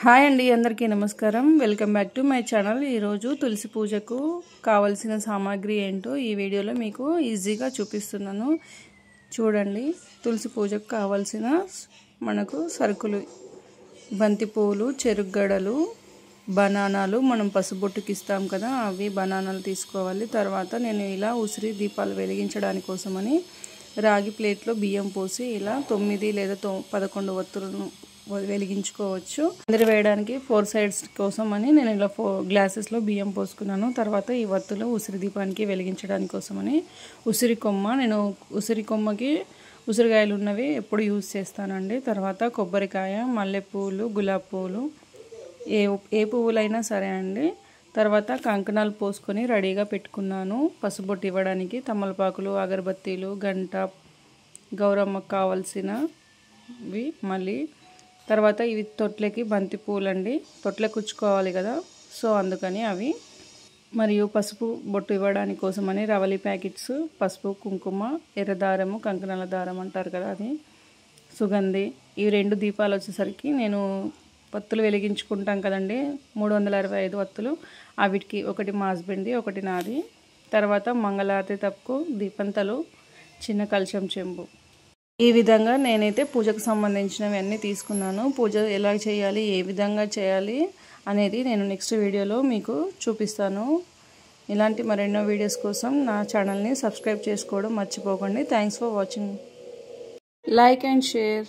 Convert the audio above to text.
Hi అండి, అందరికీ నమస్కారం. Welcome back to my channel. ఈరోజు తులసి పూజకు కావాల్సిన సామాగ్రి ఏంటో ఈ వీడియోలో మీకు ఈజీగా చూపిస్తున్నాను. చూడండి, తులసి పూజకు కావాల్సిన మనకు సరుకులు: బంతి పువ్వులు, చెరుగడలు, బనానాలు, మనం పసుబొట్టుకి ఇస్తాం కదా, అవి బనానాలు తీసుకోవాలి. తర్వాత నేను ఇలా ఉసిరి దీపాలు వెలిగించడానికి కోసమని రాగి ప్లేట్లో బియ్యం పోసి ఇలా 9 లేదా 11 ఒత్తులను వెలిగించుకోవచ్చు. అందరి వేయడానికి 4 సైడ్స్ కోసం అని నేను ఇలా 4 గ్లాసెస్లో బియ్యం పోసుకున్నాను. తర్వాత ఈ వత్తులు ఉసిరి దీపానికి వెలిగించడానికి కోసమని నేను ఉసిరి కొమ్మకి ఉసిరికాయలు ఉన్నవి ఎప్పుడు యూజ్ చేస్తానండి. తర్వాత కొబ్బరికాయ, మల్లెపూలు, గులాబీ పువ్వులు, ఏ పువ్వులైనా సరే అండి. తర్వాత కంకణాలు పోసుకొని రెడీగా పెట్టుకున్నాను. పసుబొట్టు ఇవ్వడానికి తమలపాకులు, అగరబత్తీలు, గంట, గౌరమ్మకు కావాల్సినవి. మళ్ళీ తర్వాత ఇవి తొట్లకి బంతి పూలండి, తొట్లే కుచ్చుకోవాలి కదా, సో అందుకని అవి. మరియు పసుపు బొట్టు ఇవ్వడానికి కోసమని రవలి ప్యాకెట్స్, పసుపు, కుంకుమ, ఎర్రదారము, కంకణాల దారం అంటారు కదా, అది, సుగంధి. ఈ 2 దీపాలు వచ్చేసరికి నేను వత్తులు వెలిగించుకుంటాం కదండి, 365 వత్తులు. వీటికి ఒకటి మా హస్బెండ్ది, ఒకటి నాది. తర్వాత మంగళారతి తప్పుకు దీపంతలు, చిన్న కలశం చెంబు. ఈ విధంగా నేనైతే పూజకు సంబంధించినవి అన్నీ తీసుకున్నాను. పూజ ఎలా చేయాలి, ఏ విధంగా చేయాలి అనేది నేను నెక్స్ట్ వీడియోలో మీకు చూపిస్తాను. ఇలాంటి మరెన్నో వీడియోస్ కోసం నా ఛానల్ని సబ్స్క్రైబ్ చేసుకోవడం మర్చిపోకండి. Thanks for watching. Like and share.